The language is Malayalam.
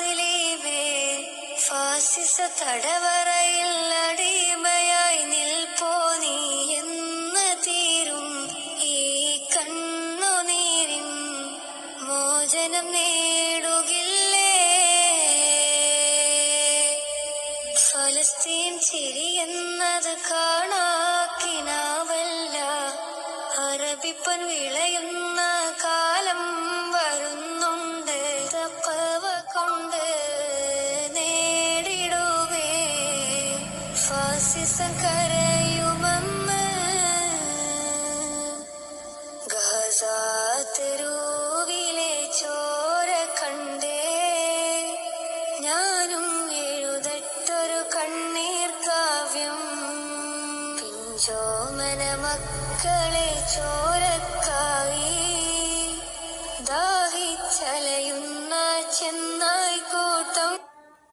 മുസ്ലിമേ, ഫാസിസ തടവറയിൽ അടിമയായി നിൽപ്പോ നീ എന്ന് തീരും ഈ കണ്ണുനീരിൻ മോചനം നേടുകില്ലേ? ഫലസ്തീൻ ചിരിയെന്നത് കാണാക്കിനാവല്ല, അറബിപ്പൻ വിളയുന്ന കാലം വരുന്നുണ്ട്. തഖ്വ കൊണ്ട് നേടിടുവേ ഫാസിസം കരയുമെന്ന്. ഗസ തെരുവിലെ ചോര കണ്ടേ ഞാനും എഴുതട്ടൊരു കണ്ണീർ കാവ്യം. പിഞ്ചോമന മക്കളെ ചോരക്കായി ദാഹിച്ചലയുന്ന ചെന്ന